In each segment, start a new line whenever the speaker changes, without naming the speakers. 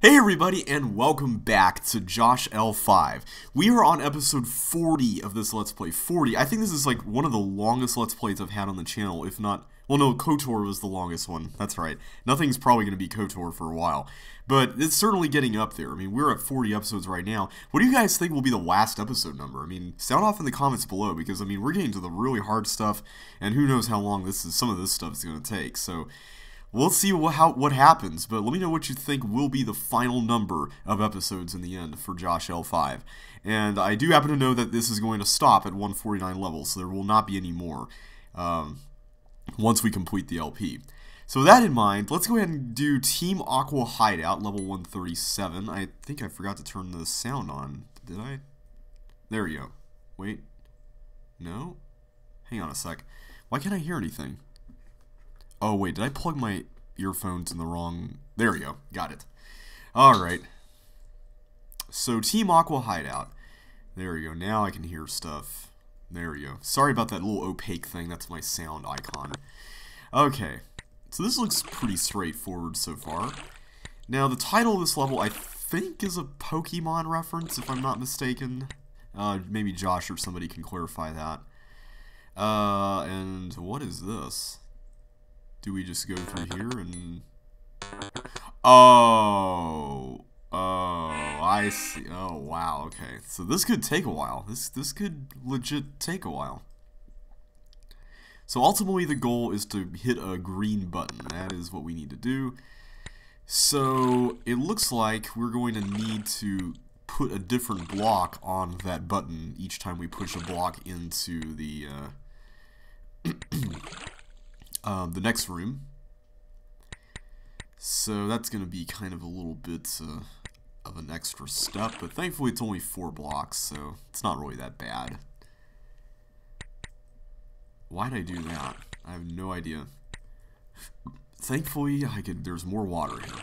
Hey everybody, and welcome back to JoshL5. We are on episode 40 of this Let's Play. 40. I think this is like one of the longest Let's Plays I've had on the channel, if not... Well, no, KOTOR was the longest one. That's right. Nothing's probably going to be KOTOR for a while. But it's certainly getting up there. I mean, we're at 40 episodes right now. What do you guys think will be the last episode number? I mean, sound off in the comments below, because, I mean, we're getting to the really hard stuff, and who knows how long some of this stuff is going to take, so... We'll see what happens, but let me know what you think will be the final number of episodes in the end for JoshL5. And I do happen to know that this is going to stop at 149 levels, so there will not be any more once we complete the LP. So with that in mind, let's go ahead and do Team Aqua Hideout, level 137. I think I forgot to turn the sound on. Did I? There we go. Wait. No? Hang on a sec. Why can't I hear anything? Oh, wait, did I plug my earphones in the wrong... There we go. Got it. Alright. So, Team Aqua Hideout. There we go. Now I can hear stuff. There we go. Sorry about that little opaque thing. That's my sound icon. Okay. So, this looks pretty straightforward so far. Now, the title of this level, I think, is a Pokemon reference, if I'm not mistaken. Maybe Josh or somebody can clarify that. And what is this? Do we just go through here and... Oh, I see. Oh, wow, okay. So this could take a while. This could legit take a while. So ultimately the goal is to hit a green button. That is what we need to do. So it looks like we're going to need to put a different block on that button each time we push a block into the next room. So that's going to be kind of a little bit of an extra step, but thankfully it's only 4 blocks, so it's not really that bad. Why'd I do that? I have no idea. Thankfully, there's more water here.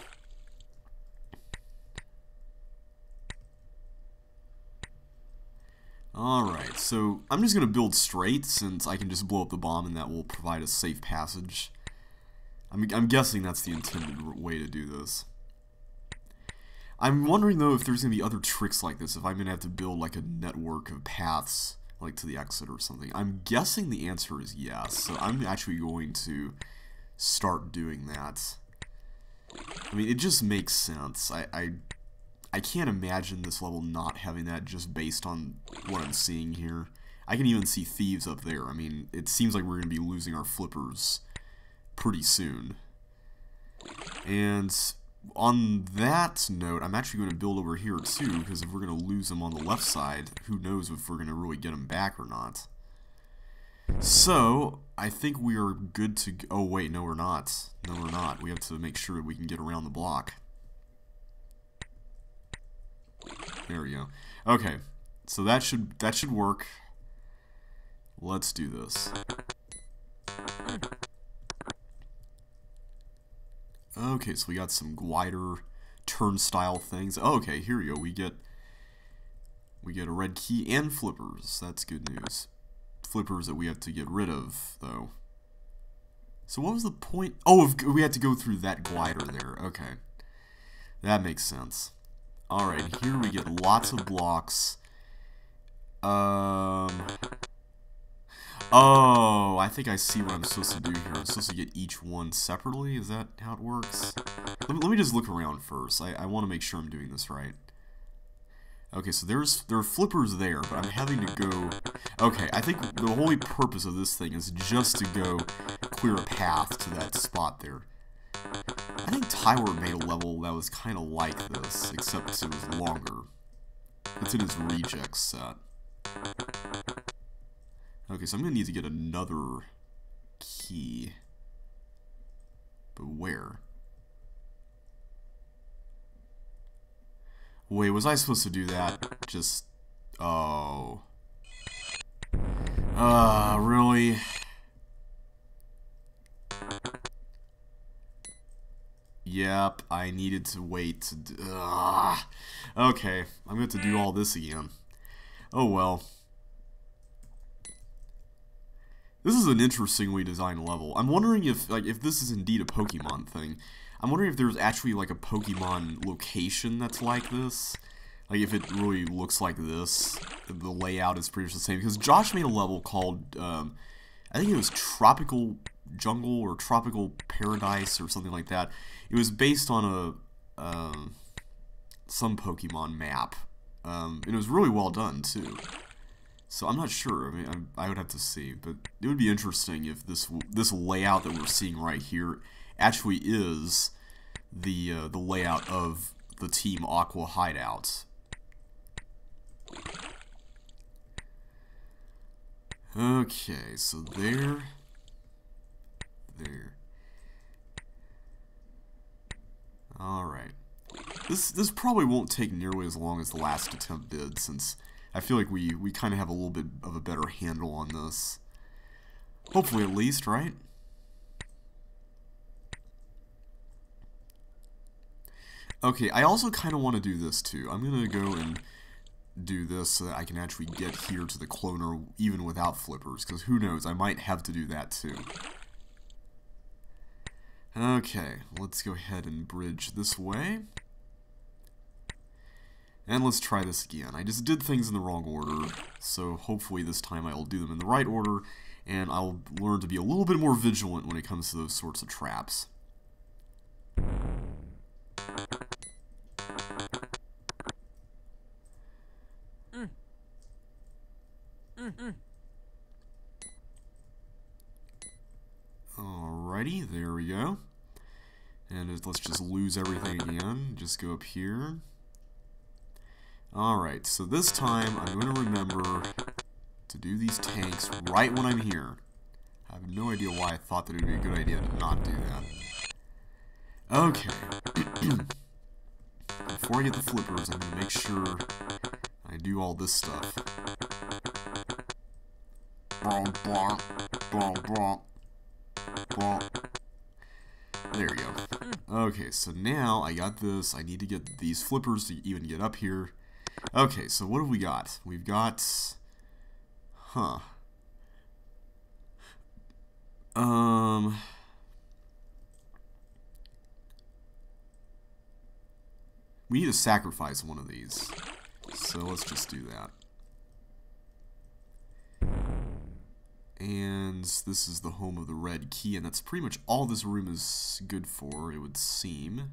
Alright, so I'm just going to build straight, since I can just blow up the bomb and that will provide a safe passage. I'm guessing that's the intended way to do this. I'm wondering, though, if there's going to be other tricks like this, if I'm going to have to build, like, a network of paths, like, to the exit or something. I'm guessing the answer is yes, so I'm actually going to start doing that. I mean, it just makes sense. I can't imagine this level not having that just based on what I'm seeing here. I can even see thieves up there. I mean, it seems like we're going to be losing our flippers pretty soon. And on that note, I'm actually going to build over here too, because if we're going to lose them on the left side, who knows if we're going to really get them back or not. So, I think we are good to go. Oh wait, no we're not. No we're not. We have to make sure that we can get around the block. There we go. Okay, so that should work. Let's do this. Okay, so we got some glider turnstile things. Oh, okay, here we go. We get a red key and flippers. That's good news. Flippers that we have to get rid of, though. So what was the point? Oh, we had to go through that glider there. Okay, that makes sense. Alright, here we get lots of blocks. Oh, I think I see what I'm supposed to do here. I'm supposed to get each one separately? Is that how it works? Let me just look around first. I want to make sure I'm doing this right. Okay, so there are flippers there, but I'm having to go... Okay, I think the whole purpose of this thing is just to go clear a path to that spot there. I think Tyler made a level that was kind of like this, except it was longer. It's in his reject set. Okay, so I'm going to need to get another key. But where? Wait, was I supposed to do that? Just... Oh. Really? Yep, I needed to wait to... Okay, I'm going to have to do all this again. Oh well. This is an interestingly designed level. I'm wondering if this is indeed a Pokemon thing. I'm wondering if there's actually like a Pokemon location that's like this. Like if it really looks like this, the layout is pretty much the same. Because Josh made a level called, I think it was Tropical Jungle or Tropical Paradise or something like that. It was based on a some Pokemon map, and it was really well done too. So I'm not sure. I mean, I would have to see, but it would be interesting if this layout that we're seeing right here actually is the layout of the Team Aqua Hideout. Okay, so there. All right. This probably won't take nearly as long as the last attempt did, since I feel like we kind of have a little bit of a better handle on this. Hopefully, at least, right? Okay, I also kind of want to do this too. I'm gonna go and do this so that I can actually get here to the cloner even without flippers, because who knows, I might have to do that too. Okay, let's go ahead and bridge this way. And let's try this again. I just did things in the wrong order, so hopefully this time I'll do them in the right order, and I'll learn to be a little bit more vigilant when it comes to those sorts of traps. Alrighty, there we go. And let's just lose everything again. Just go up here. Alright, so this time I'm going to remember to do these tanks right when I'm here. I have no idea why I thought that it would be a good idea to not do that. Okay. Before I get the flippers, I'm going to make sure I do all this stuff. There we go. Okay, so now I got this. I need to get these flippers to even get up here. Okay, so what have we got? We've got... we need to sacrifice one of these. So let's just do that. And this is the home of the red key, and that's pretty much all this room is good for, it would seem.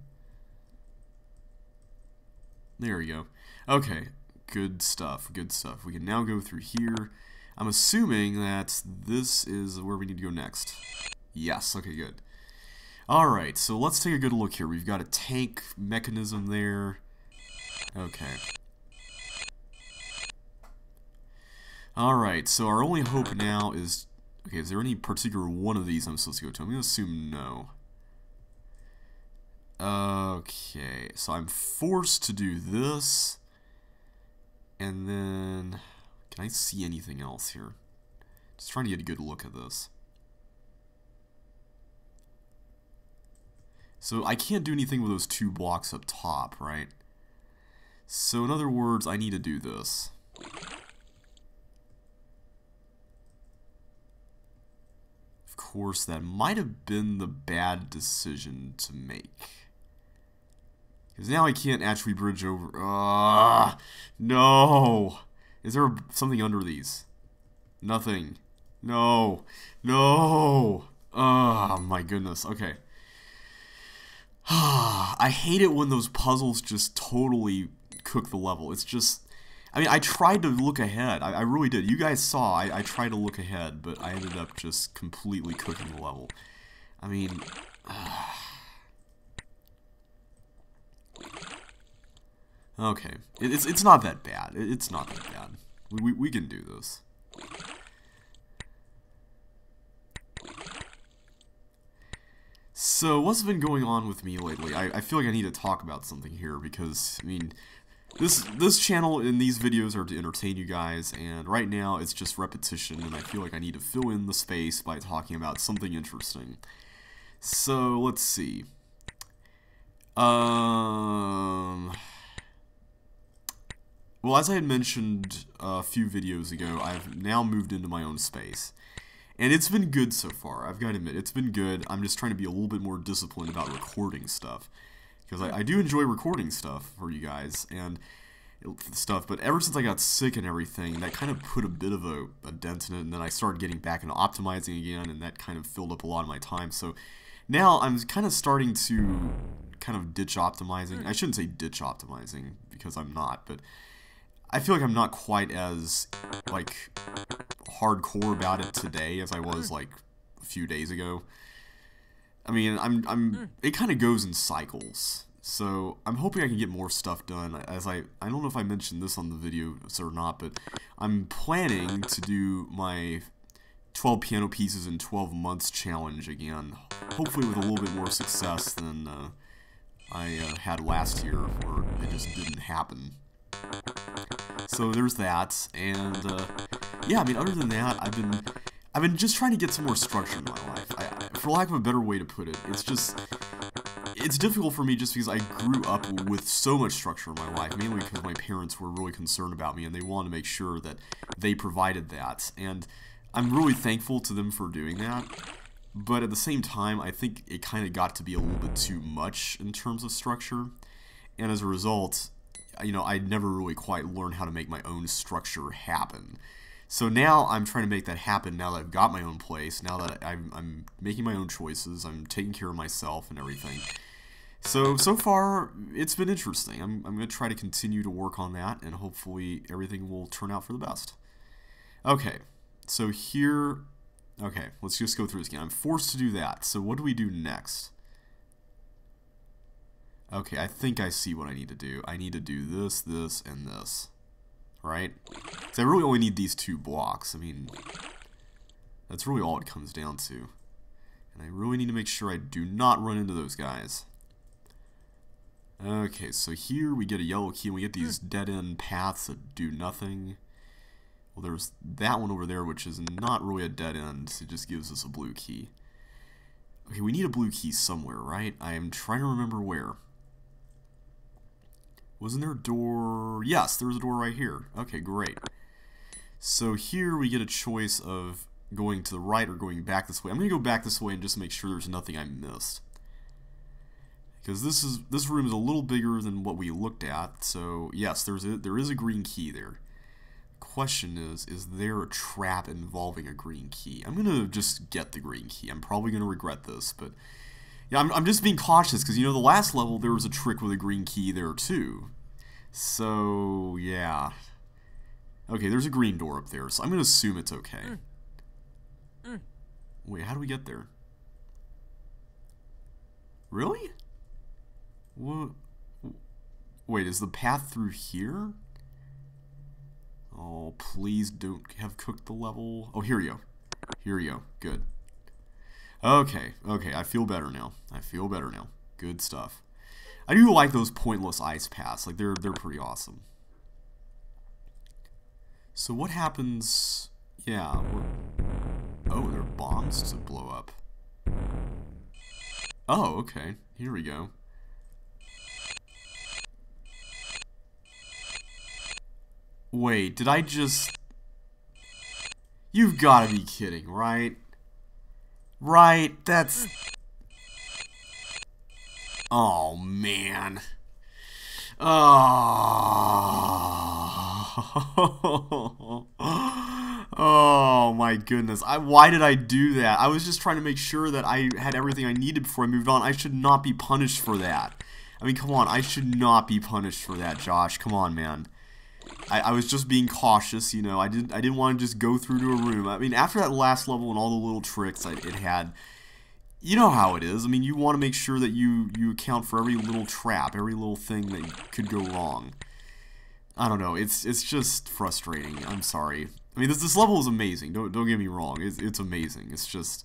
There we go. Okay, good stuff, good stuff. We can now go through here. I'm assuming that this is where we need to go next. Yes, okay, good. Alright, so let's take a good look here. We've got a tank mechanism there. Okay. Alright, so our only hope now is... Okay, is there any particular one of these I'm supposed to go to? I'm going to assume no. Okay, so I'm forced to do this. And then... Can I see anything else here? Just trying to get a good look at this. So I can't do anything with those two blocks up top, right? So in other words, I need to do this. Of course, that might have been the bad decision to make. Because now I can't actually bridge over. No! Is there something under these? Nothing. No. No! Oh, my goodness. Okay. I hate it when those puzzles just totally cook the level. It's just... I mean, I tried to look ahead. I really did. You guys saw I tried to look ahead, but I ended up just completely cooking the level. I mean... Okay. It's not that bad. It's not that bad. We can do this. So, what's been going on with me lately? I feel like I need to talk about something here because, I mean, this channel and these videos are to entertain you guys, and right now it's just repetition, and I feel like I need to fill in the space by talking about something interesting. So, let's see. Well, as I had mentioned a few videos ago, I've now moved into my own space. And it's been good so far, I've got to admit, it's been good. I'm just trying to be a little bit more disciplined about recording stuff. Because I do enjoy recording stuff for you guys, and stuff, but ever since I got sick and everything, that kind of put a bit of a dent in it, and then I started getting back into optimizing again, and that kind of filled up a lot of my time. So now I'm kind of starting to kind of ditch optimizing. I shouldn't say ditch optimizing, because I'm not, but I feel like I'm not quite as, like, hardcore about it today as I was, like, a few days ago. I mean, it kind of goes in cycles. So, I'm hoping I can get more stuff done, as I don't know if I mentioned this on the video or not, but I'm planning to do my 12 piano pieces in 12 months challenge again, hopefully with a little bit more success than I had last year, where it just didn't happen. So there's that, and yeah, I mean, other than that, I've been just trying to get some more structure in my life. For lack of a better way to put it, it's difficult for me just because I grew up with so much structure in my life, mainly because my parents were really concerned about me and they wanted to make sure that they provided that. And I'm really thankful to them for doing that. But at the same time, I think it kind of got to be a little bit too much in terms of structure. And as a result, you know, I never really quite learned how to make my own structure happen. So now I'm trying to make that happen now that I've got my own place, now that I'm making my own choices, I'm taking care of myself and everything. So far, it's been interesting. I'm going to try to continue to work on that, and hopefully everything will turn out for the best. Okay, so here, okay, let's just go through this again. I'm forced to do that, so what do we do next? Okay, I think I see what I need to do. I need to do this, this, and this. Right? So I really only need these 2 blocks. I mean, that's really all it comes down to. And I really need to make sure I do not run into those guys. Okay, so here we get a yellow key and we get these dead-end paths that do nothing. Well, there's that one over there, which is not really a dead end. It just gives us a blue key. Okay, we need a blue key somewhere, right? I am trying to remember where. Wasn't there a door? Yes, there was a door right here. Okay, great. So here we get a choice of going to the right or going back this way. I'm going to go back this way and just make sure there's nothing I missed. Because this room is a little bigger than what we looked at. So yes, there is a green key there. Question is there a trap involving a green key? I'm going to just get the green key. I'm probably going to regret this, but yeah, I'm just being cautious because, you know, the last level there was a trick with a green key there too. So, yeah. Okay, there's a green door up there, so I'm going to assume it's okay. Wait, how do we get there? Really? What? Wait, is the path through here? Oh, please don't have cooked the level. Oh, here we go. Here we go. Good. Okay, I feel better now. Good stuff. I do like those pointless ice paths. Like, they're pretty awesome. So what happens... Yeah, oh, there are bombs to blow up. Oh, okay. Here we go. Wait, did I just... You've got to be kidding, right? Right, that's... Oh, man. Oh. Oh, my goodness. Why did I do that? I was just trying to make sure that I had everything I needed before I moved on. I should not be punished for that. I mean, come on. I should not be punished for that, Josh. Come on, man. I was just being cautious, you know. I didn't want to just go through to a room. I mean, after that last level and all the little tricks it had, you know how it is. I mean, you want to make sure that you account for every little trap, every little thing that could go wrong. I don't know. It's just frustrating. I'm sorry. I mean, this level is amazing. Don't get me wrong. It's amazing. It's just,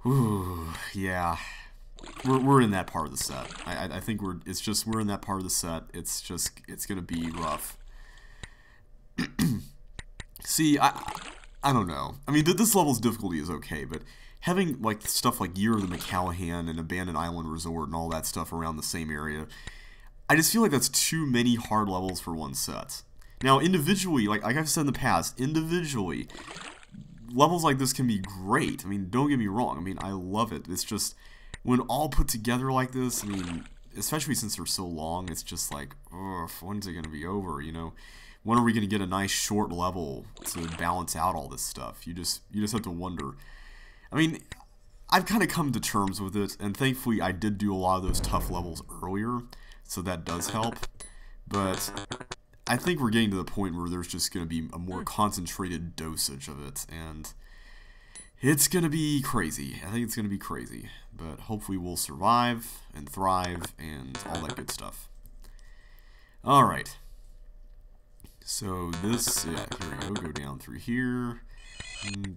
whew, yeah. We're in that part of the set. I think we're in that part of the set. It's gonna be rough. See, I don't know. I mean, this level's difficulty is okay, but having like stuff like Year of the McCallahan and Abandoned Island Resort and all that stuff around the same area, I just feel like that's too many hard levels for one set. Now, individually, like I've said in the past, individually, levels like this can be great. I mean, don't get me wrong. I mean, I love it. It's just, when all put together like this, I mean, especially since they're so long, it's just like, ugh, when's it going to be over, you know? When are we going to get a nice short level to balance out all this stuff? You just have to wonder. I mean, I've kind of come to terms with it, and thankfully I did do a lot of those tough levels earlier, so that does help. But I think we're getting to the point where there's just going to be a more concentrated dosage of it, and it's going to be crazy. I think it's going to be crazy, but hopefully we'll survive and thrive and all that good stuff. Alright. So this, yeah, here we go down through here,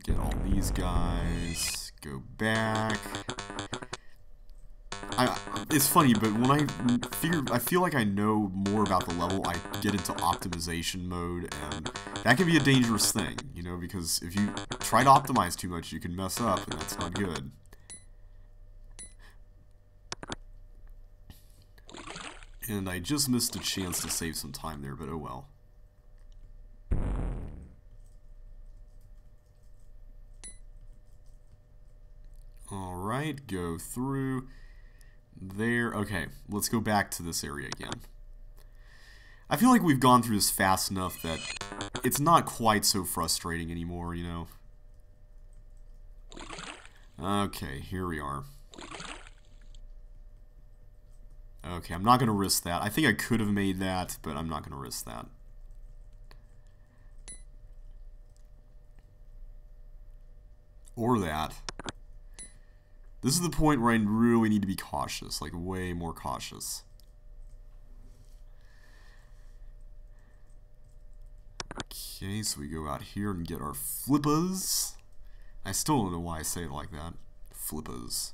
get all these guys, go back. It's funny, but when I feel like I know more about the level, I get into optimization mode, and that can be a dangerous thing, you know, because if you try to optimize too much, you can mess up, and that's not good. And I just missed a chance to save some time there, but oh well. Alright, go through there. Okay, let's go back to this area again. I feel like we've gone through this fast enough that it's not quite so frustrating anymore, you know. Okay, here we are. Okay, I'm not going to risk that. I think I could have made that, but I'm not going to risk that. Or that. This is the point where I really need to be cautious, like way more cautious. Okay, so we go out here and get our flippers. I still don't know why I say it like that. Flippers.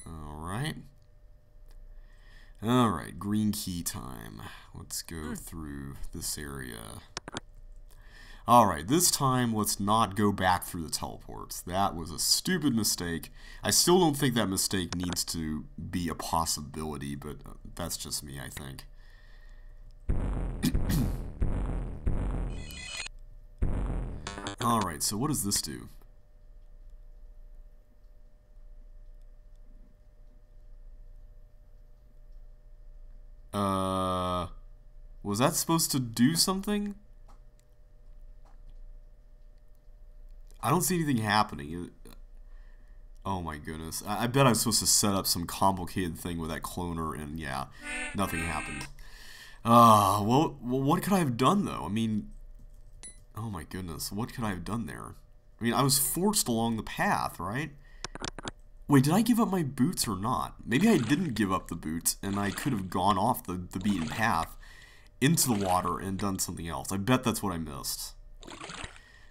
Alright. Alright, green key time. Let's go through this area. Alright, this time let's not go back through the teleports. That was a stupid mistake. I still don't think that mistake needs to be a possibility, but that's just me, I think. Alright, so what does this do? Was that supposed to do something? I don't see anything happening. Oh my goodness. I bet I'm supposed to set up some complicated thing with that cloner, and yeah, nothing happened. Well, what could I have done, though? I mean, oh my goodness, what could I have done there? I mean, I was forced along the path, right? Wait, did I give up my boots or not? Maybe I didn't give up the boots, and I could have gone off the beaten path into the water and done something else. I bet that's what I missed.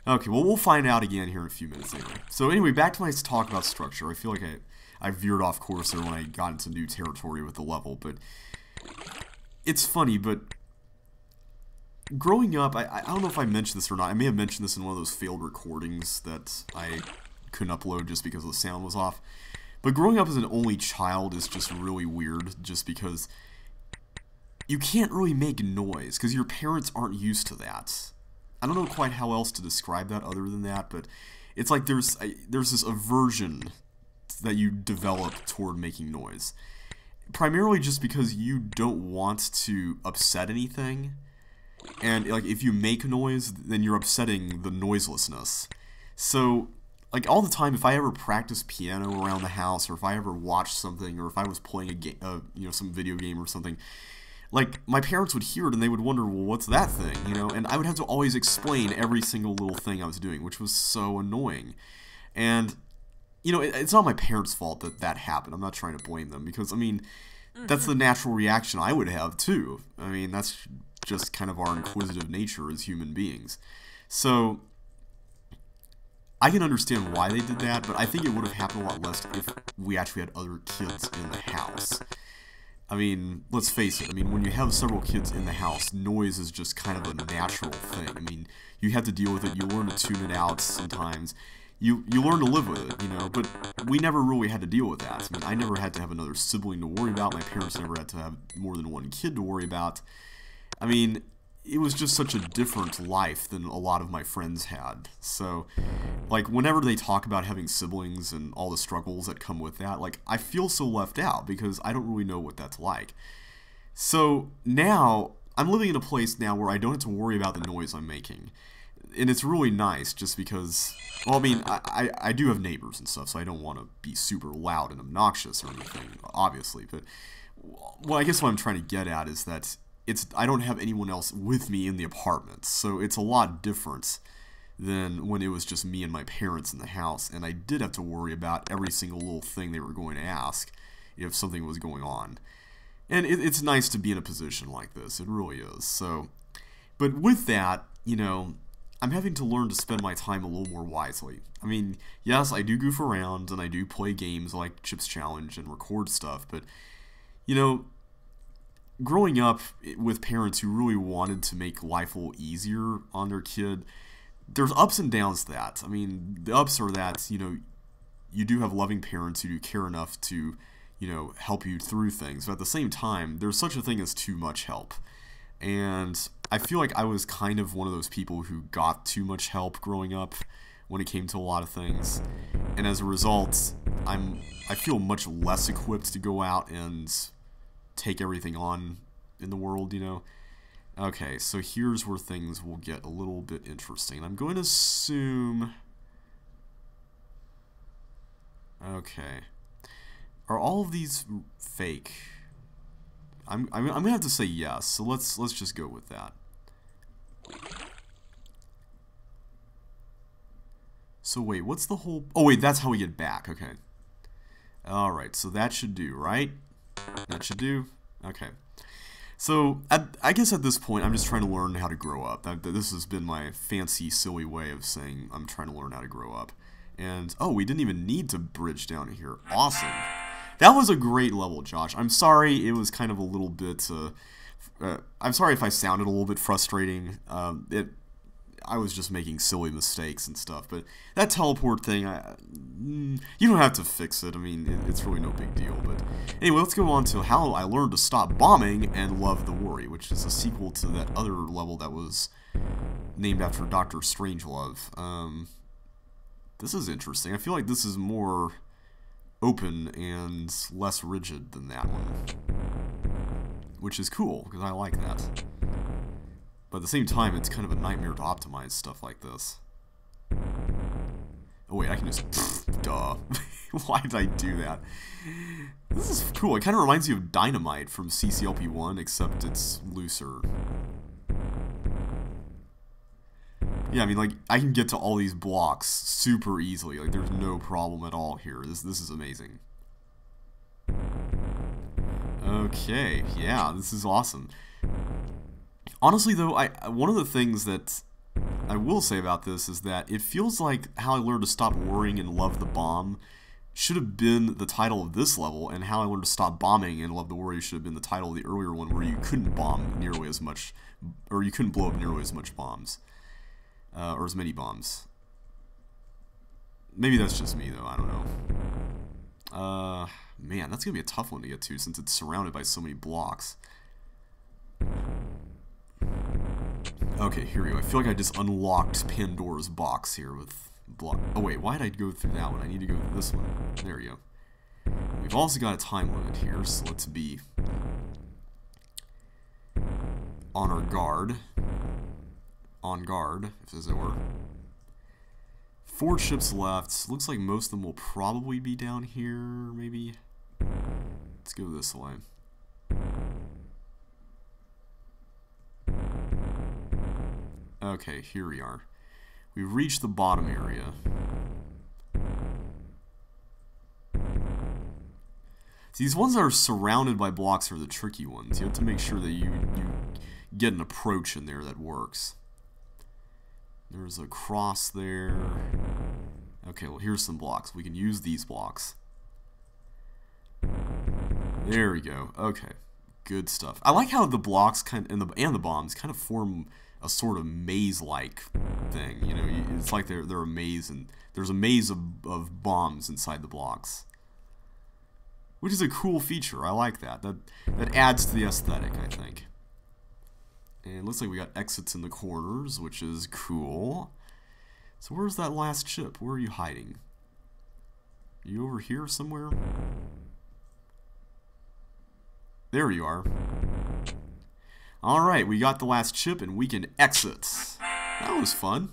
Okay, well, we'll find out again here in a few minutes anyway. So anyway, back to my talk about structure. I feel like I veered off course there when I got into new territory with the level, but it's funny, but growing up, I don't know if I mentioned this or not. I may have mentioned this in one of those failed recordings that I couldn't upload just because the sound was off. But growing up as an only child is just really weird, just because you can't really make noise, because your parents aren't used to that. I don't know quite how else to describe that other than that, but it's like there's this aversion that you develop toward making noise. Primarily just because you don't want to upset anything, and like if you make noise, then you're upsetting the noiselessness. So, like all the time, if I ever practice piano around the house, or if I ever watched something, or if I was playing a game, you know, some video game or something, like, my parents would hear it and they would wonder, well, what's that thing, you know? And I would have to always explain every single little thing I was doing, which was so annoying. And, you know, it's not my parents' fault that that happened. I'm not trying to blame them, because, I mean, that's the natural reaction I would have, too. I mean, that's just kind of our inquisitive nature as human beings. So, I can understand why they did that, but I think it would have happened a lot less if we actually had other kids in the house. I mean, let's face it, I mean, when you have several kids in the house, noise is just kind of a natural thing. I mean, you have to deal with it, you learn to tune it out sometimes, you learn to live with it, you know, but we never really had to deal with that. I mean, I never had to have another sibling to worry about, my parents never had to have more than one kid to worry about. I mean, it was just such a different life than a lot of my friends had. So, like, whenever they talk about having siblings and all the struggles that come with that, like, I feel so left out because I don't really know what that's like. So, now, I'm living in a place now where I don't have to worry about the noise I'm making. And it's really nice just because, well, I mean, I do have neighbors and stuff, so I don't want to be super loud and obnoxious or anything, obviously. But, well, I guess what I'm trying to get at is that I don't have anyone else with me in the apartment, so it's a lot different than when it was just me and my parents in the house, and I did have to worry about every single little thing they were going to ask if something was going on. And it's nice to be in a position like this, it really is. So, but with that, you know, I'm having to learn to spend my time a little more wisely. I mean, yes, I do goof around, and I do play games like Chips Challenge and record stuff, but, you know, growing up with parents who really wanted to make life a little easier on their kid, there's ups and downs to that. I mean, the ups are that, you know, you do have loving parents who do care enough to, you know, help you through things. But at the same time, there's such a thing as too much help. And I feel like I was kind of one of those people who got too much help growing up when it came to a lot of things. And as a result, I feel much less equipped to go out and take everything on in the world, you know. Okay, so here's where things will get a little bit interesting. I'm going to assume... Okay. Are all of these fake? I'm gonna have to say yes, so let's just go with that. So wait, what's the whole... Oh wait, that's how we get back, okay. Alright, so that should do, right? That should do? Okay. So, I guess at this point, I'm just trying to learn how to grow up. This has been my fancy, silly way of saying I'm trying to learn how to grow up. And, oh, we didn't even need to bridge down here. Awesome. That was a great level, Josh. I'm sorry it was kind of a little bit... I'm sorry if I sounded a little bit frustrating. I was just making silly mistakes and stuff, but that teleport thing, you don't have to fix it. I mean, it's really no big deal. But anyway, let's go on to how I learned to stop bombing and love the worry, which is a sequel to that other level that was named after Dr. Strangelove. This is interesting. I feel like this is more open and less rigid than that one, which is cool, because I like that. But at the same time, it's kind of a nightmare to optimize stuff like this. Oh wait, I can just... duh. Why did I do that? This is cool. It kind of reminds you of Dynamite from CCLP1, except it's looser. Yeah, I mean, like, I can get to all these blocks super easily. Like, there's no problem at all here. This is amazing. Okay, yeah, this is awesome. Honestly, though, one of the things that I will say about this is that it feels like how I learned to stop worrying and love the bomb should have been the title of this level, and how I learned to stop bombing and love the worry should have been the title of the earlier one, where you couldn't bomb nearly as much, or you couldn't blow up nearly as much bombs, or as many bombs. Maybe that's just me, though, I don't know. Man, that's gonna be a tough one to get to, since it's surrounded by so many blocks. Okay, here we go. I feel like I just unlocked Pandora's box here with block. Oh wait, why did I go through that one? I need to go through this one. There we go. We've also got a time limit here, so let's be on our guard. On guard, if as it were. 4 ships left. Looks like most of them will probably be down here, maybe. Let's go this way. Okay, here we are. We've reached the bottom area. See, these ones that are surrounded by blocks are the tricky ones. You have to make sure that you get an approach in there that works. There's a cross there. Okay, well, here's some blocks. We can use these blocks. There we go. Okay, good stuff. I like how the blocks and the bombs kind of form a sort of maze-like thing. You know, it's like they're a maze, and there's a maze of bombs inside the blocks, which is a cool feature. I like that. That adds to the aesthetic, I think. And it looks like we got exits in the corners, which is cool. So where's that last chip? Where are you hiding? Are you over here somewhere? There you are. Alright, we got the last chip and we can exit. That was fun.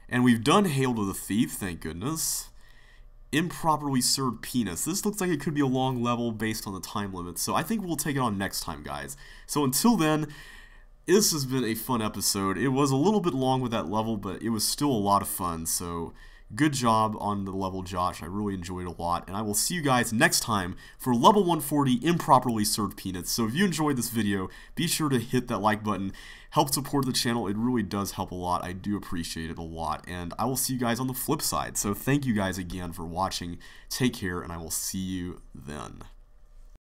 And we've done Hail to the Thief, thank goodness. Improperly served penis. This looks like it could be a long level based on the time limit, so I think we'll take it on next time, guys. So until then, this has been a fun episode. It was a little bit long with that level, but it was still a lot of fun, so good job on the level, Josh. I really enjoyed it a lot, and I will see you guys next time for level 140, Improperly Served Peanuts. So if you enjoyed this video, be sure to hit that like button. Help support the channel. It really does help a lot. I do appreciate it a lot, and I will see you guys on the flip side. So thank you guys again for watching. Take care, and I will see you then.